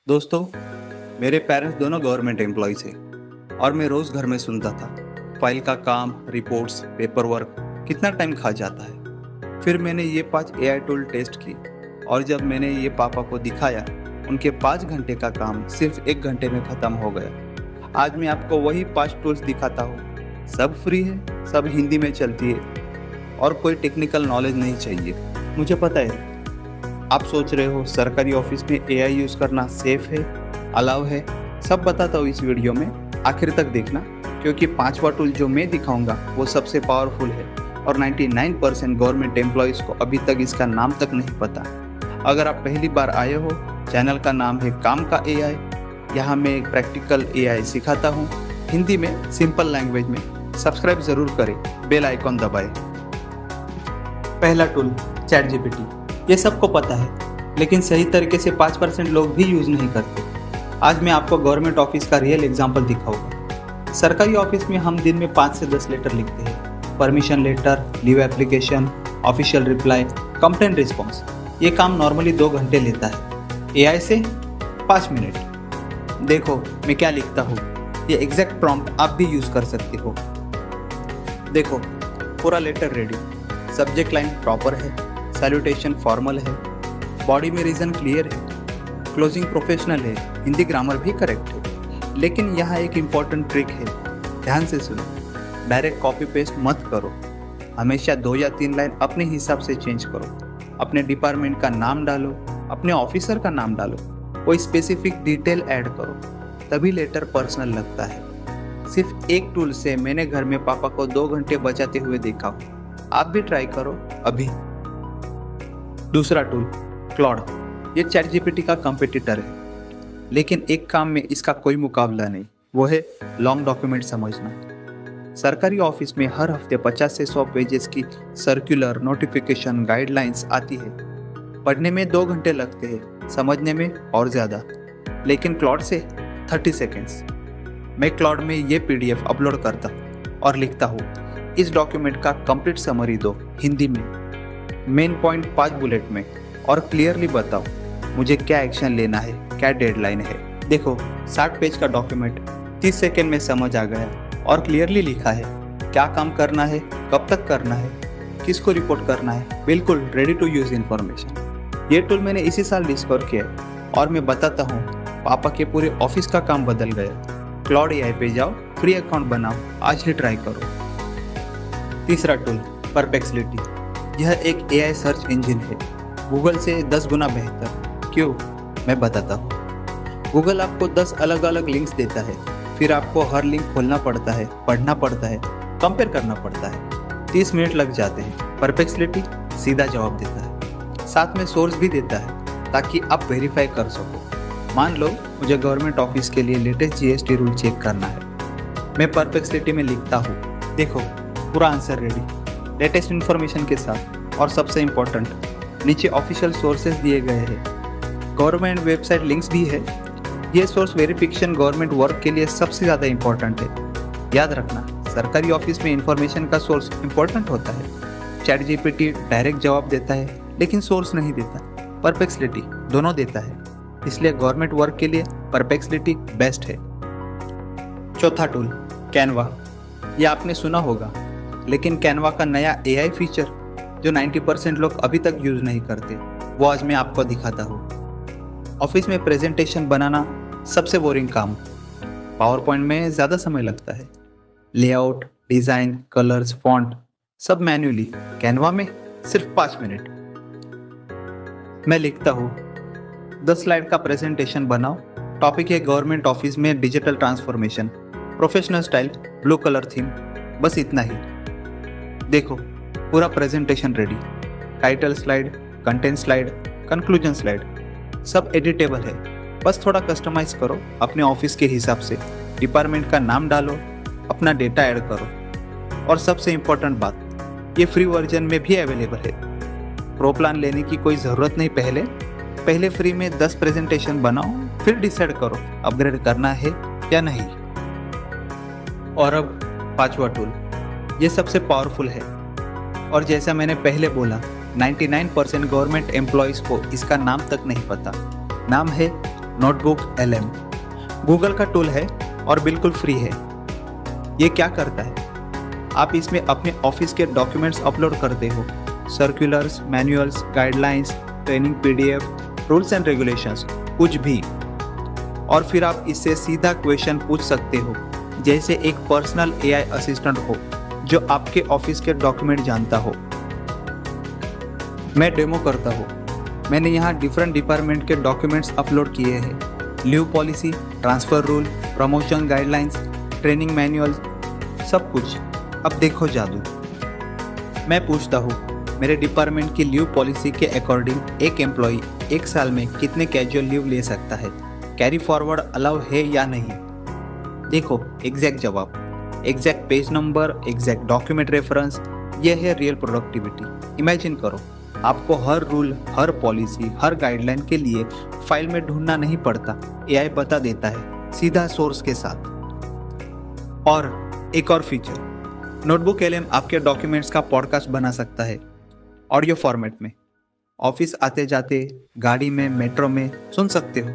दोस्तों, मेरे पेरेंट्स दोनों गवर्नमेंट एम्प्लॉय थे और मैं रोज़ घर में सुनता था फाइल का काम, रिपोर्ट्स, पेपर वर्क कितना टाइम खा जाता है। फिर मैंने ये 5 एआई टूल टेस्ट की और जब मैंने ये पापा को दिखाया, उनके 5 घंटे का काम सिर्फ 1 घंटे में ख़त्म हो गया। आज मैं आपको वही 5 टूल्स दिखाता हूँ। सब फ्री है, सब हिंदी में चलती है और कोई टेक्निकल नॉलेज नहीं चाहिए। मुझे पता है आप सोच रहे हो सरकारी ऑफिस में एआई यूज़ करना सेफ है, अलाउ है। सब बताता हूँ इस वीडियो में, आखिर तक देखना, क्योंकि 5वां टूल जो मैं दिखाऊंगा वो सबसे पावरफुल है और 99% गवर्नमेंट एम्प्लॉयज़ को अभी तक इसका नाम तक नहीं पता। अगर आप पहली बार आए हो, चैनल का नाम है काम का एआई। यहाँ मैं एक प्रैक्टिकल एआई सिखाता हूँ हिंदी में, सिंपल लैंग्वेज में। सब्सक्राइब ज़रूर करें, बेल आइकॉन दबाएं। पहला टूल चैट जीपीटी। ये सबको पता है, लेकिन सही तरीके से 5% लोग भी यूज़ नहीं करते। आज मैं आपको गवर्नमेंट ऑफिस का रियल एग्जांपल दिखाऊंगा। सरकारी ऑफिस में हम दिन में 5 से 10 लेटर लिखते हैं। Permission letter, leave application, official reply, complaint response. ये काम नॉर्मली 2 घंटे लेता है, एआई से 5 मिनट। देखो मैं क्या लिखता हूँ, ये एग्जैक्ट प्रॉम्प्ट आप भी यूज़ कर सकते हो। देखो पूरा letter ready, subject line proper है, सैल्यूटेशन फॉर्मल है, बॉडी में रीज़न क्लियर है, क्लोजिंग प्रोफेशनल है, हिंदी ग्रामर भी करेक्ट है। लेकिन यहाँ एक इम्पॉर्टेंट ट्रिक है, ध्यान से सुनो। डायरेक्ट कॉपी पेस्ट मत करो, हमेशा 2 या 3 लाइन अपने हिसाब से चेंज करो। अपने डिपार्टमेंट का नाम डालो, अपने ऑफिसर का नाम डालो, कोई स्पेसिफिक डिटेल ऐड करो, तभी लेटर पर्सनल लगता है। सिर्फ एक टूल से मैंने घर में पापा को 2 घंटे बचाते हुए देखा। आप भी ट्राई करो अभी। दूसरा टूल क्लॉड। ये चैट जीपीटी का कंपटीटर है, लेकिन एक काम में इसका कोई मुकाबला नहीं, वो है लॉन्ग डॉक्यूमेंट समझना। सरकारी ऑफिस में हर हफ्ते 50 से 100 पेजेस की सर्कुलर, नोटिफिकेशन, गाइडलाइंस आती है। पढ़ने में 2 घंटे लगते हैं, समझने में और ज़्यादा। लेकिन क्लॉड से 30 सेकेंड्स। मैं क्लॉड में ये पीडीएफ अपलोड करता हूँ और लिखता हूँ, इस डॉक्यूमेंट का कंप्लीट समरी दो हिंदी में, मेन पॉइंट 5 बुलेट में, और क्लियरली बताओ मुझे क्या एक्शन लेना है, क्या डेडलाइन है। देखो 60 पेज का डॉक्यूमेंट 30 सेकेंड में समझ आ गया और क्लियरली लिखा है क्या काम करना है, कब तक करना है, किसको रिपोर्ट करना है। बिल्कुल रेडी टू यूज़ इन्फॉर्मेशन। ये टूल मैंने इसी साल डिस्कवर किया है और मैं बताता हूँ पापा के पूरे ऑफिस का काम बदल गया। क्लाउड एआई पे जाओ, फ्री अकाउंट बनाओ, आज ही ट्राई करो। तीसरा टूल परप्लेक्सिटी। यह एक एआई सर्च इंजन है, गूगल से 10 गुना बेहतर। क्यों? मैं बताता हूँ। गूगल आपको 10 अलग अलग लिंक्स देता है, फिर आपको हर लिंक खोलना पड़ता है, पढ़ना पड़ता है, कंपेयर करना पड़ता है। 30 मिनट लग जाते हैं। परप्लेक्सिटी सीधा जवाब देता है, साथ में सोर्स भी देता है ताकि आप वेरीफाई कर सको। मान लो मुझे गवर्नमेंट ऑफिस के लिए लेटेस्ट जीएसटी रूल चेक करना है। मैं परप्लेक्सिटी में लिखता हूँ, देखो पूरा आंसर रेडी, लेटेस्ट इन्फॉर्मेशन के साथ, और सबसे इम्पोर्टेंट नीचे ऑफिशियल सोर्सेज दिए गए हैं, गवर्नमेंट वेबसाइट लिंक्स भी है। ये सोर्स वेरिफिकेशन गवर्नमेंट वर्क के लिए सबसे ज़्यादा इम्पोर्टेंट है। याद रखना, सरकारी ऑफिस में इंफॉर्मेशन का सोर्स इम्पोर्टेंट होता है। चैट जीपीटी डायरेक्ट जवाब देता है लेकिन सोर्स नहीं देता, परप्लेक्सिटी दोनों देता है। इसलिए गवर्नमेंट वर्क के लिए परप्लेक्सिटी बेस्ट है। चौथा टूल कैनवा। ये आपने सुना होगा, लेकिन कैनवा का नया एआई फीचर जो 90% लोग अभी तक यूज़ नहीं करते, वो आज मैं आपको दिखाता हूँ। ऑफिस में प्रेजेंटेशन बनाना सबसे बोरिंग काम। पावर पॉइंट में ज़्यादा समय लगता है। लेआउट, डिज़ाइन, कलर्स, फॉन्ट सब मैन्युअली। कैनवा में सिर्फ 5 मिनट। मैं लिखता हूँ 10 स्लाइड का प्रेजेंटेशन बनाओ। टॉपिक है गवर्नमेंट ऑफिस में digital transformation, professional style, blue colour theme, बस इतना ही। देखो पूरा presentation ready, title slide, content slide, conclusion slide, सब एडिटेबल है। बस थोड़ा कस्टमाइज करो अपने ऑफिस के हिसाब से, डिपार्टमेंट का नाम डालो, अपना डेटा ऐड करो। और सबसे इम्पोर्टेंट बात, ये फ्री वर्जन में भी अवेलेबल है। प्रो प्लान लेने की कोई ज़रूरत नहीं। पहले फ्री में 10 प्रेजेंटेशन बनाओ, फिर डिसाइड करो अपग्रेड करना है या नहीं। और अब 5वां टूल, ये सबसे पावरफुल है और जैसा मैंने पहले बोला, 99% गवर्नमेंट एम्प्लॉयज़ को इसका नाम तक नहीं पता। नाम है नोटबुक LM गूगल का टूल है और बिल्कुल फ्री है। ये क्या करता है? आप इसमें अपने ऑफिस के डॉक्यूमेंट्स अपलोड करते हो, circulars, manuals, guidelines, training PDF, rules and regulations, कुछ भी। और फिर आप इससे सीधा क्वेश्चन पूछ सकते हो, जैसे एक पर्सनल AI असिस्टेंट हो जो आपके ऑफिस के डॉक्यूमेंट जानता हो। मैं डेमो करता हूँ। मैंने यहाँ डिफरेंट डिपार्टमेंट के डॉक्यूमेंट्स अपलोड किए हैं, leave policy, transfer rule, promotion guidelines, training manual, सब कुछ। अब देखो जादू। मैं पूछता हूँ, मेरे डिपार्टमेंट की लीव पॉलिसी के अकॉर्डिंग एक एम्प्लॉई 1 साल में कितने कैजुअल लीव ले सकता है, कैरी फॉरवर्ड अलाउ है या नहीं। देखो एग्जैक्ट जवाब, exact page number, exact document reference. ये है रियल प्रोडक्टिविटी। इमेजिन करो, आपको हर रूल, हर पॉलिसी, हर गाइडलाइन के लिए फाइल में ढूंढना नहीं पड़ता, AI बता देता है सीधा सोर्स के साथ। और एक और फीचर, नोटबुक LM आपके डॉक्यूमेंट्स का पॉडकास्ट बना सकता है ऑडियो फॉर्मेट में। ऑफिस आते जाते, गाड़ी में, मेट्रो में सुन सकते हो।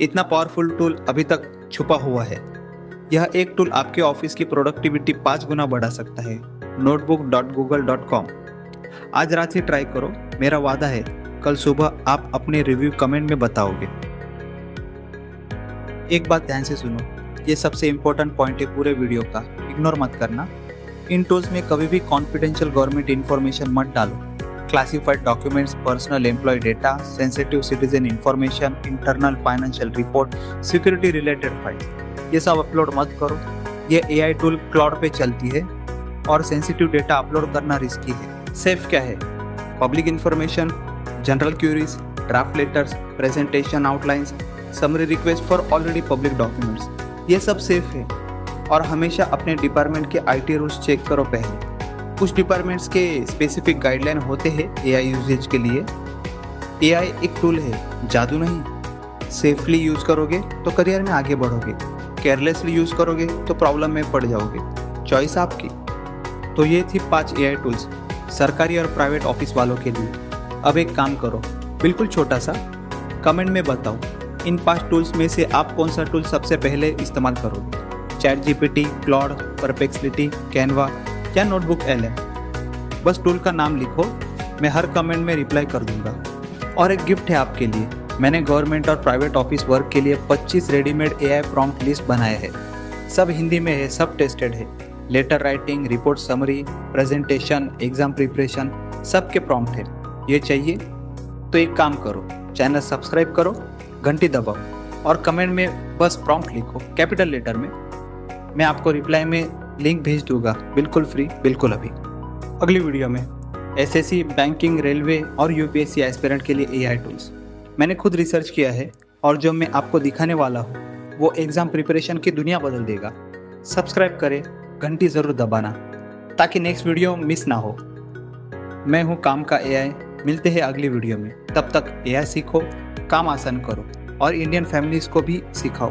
इतना पावरफुल टूल अभी तक छुपा हुआ है। यह एक टूल आपके ऑफिस की प्रोडक्टिविटी 5 गुना बढ़ा सकता है। notebook.google.com। आज रात ही ट्राई करो। मेरा वादा है कल सुबह आप अपने रिव्यू कमेंट में बताओगे। एक बात ध्यान से सुनो, ये सबसे इंपॉर्टेंट पॉइंट है पूरे वीडियो का, इग्नोर मत करना। इन टूल्स में कभी भी कॉन्फिडेंशियल गवर्नमेंट इंफॉर्मेशन मत डालो। Classified documents, personal employ data, sensitive citizen information, internal financial report, security related files, ये सब अपलोड मत करो। ये AI टूल क्लाउड पे चलती है और सेंसिटिव डेटा अपलोड करना रिस्की है। सेफ क्या है? Public information, general queries, draft letters, presentation outlines, summary request for already public documents, ये सब सेफ है। और हमेशा अपने डिपार्टमेंट के IT रूल्स चेक करो पहले। कुछ डिपार्टमेंट्स के स्पेसिफिक गाइडलाइन होते हैं AI यूजेज के लिए। AI एक टूल है, जादू नहीं। सेफली यूज करोगे तो करियर में आगे बढ़ोगे, केयरलेसली यूज करोगे तो प्रॉब्लम में पड़ जाओगे। चॉइस आपकी। तो ये थी 5 AI टूल्स सरकारी और प्राइवेट ऑफिस वालों के लिए। अब एक काम करो, बिल्कुल छोटा सा, कमेंट में बताओ इन 5 टूल्स में से आप कौन सा टूल सबसे पहले इस्तेमाल करोगे। ChatGPT, क्लॉड, परप्लेक्सिटी, कैनवा या नोटबुक LM। बस टूल का नाम लिखो, मैं हर कमेंट में रिप्लाई कर दूंगा। और एक गिफ्ट है आपके लिए, मैंने गवर्नमेंट और प्राइवेट ऑफिस वर्क के लिए 25 रेडीमेड AI प्रॉम्प्ट लिस्ट बनाए हैं। सब हिंदी में है, सब टेस्टेड है। Letter writing, report summary, presentation, exam preparation, सबके प्रॉम्प्ट है। ये चाहिए तो एक काम करो, चैनल सब्सक्राइब करो, घंटी दबाओ और कमेंट में बस प्रॉम्प्ट लिखो कैपिटल लेटर में। मैं आपको रिप्लाई में लिंक भेज दूंगा, बिल्कुल फ्री, बिल्कुल अभी। अगली वीडियो में SSC, बैंकिंग, रेलवे और UPSC एस्पिरेंट के लिए AI टूल्स मैंने खुद रिसर्च किया है और जो मैं आपको दिखाने वाला हूँ वो एग्ज़ाम प्रिपरेशन की दुनिया बदल देगा। सब्सक्राइब करें, घंटी ज़रूर दबाना ताकि नेक्स्ट वीडियो मिस ना हो। मैं हूँ काम का AI। मिलते हैं अगली वीडियो में। तब तक AI सीखो, काम आसान करो और इंडियन फैमिलीज़ को भी सिखाओ।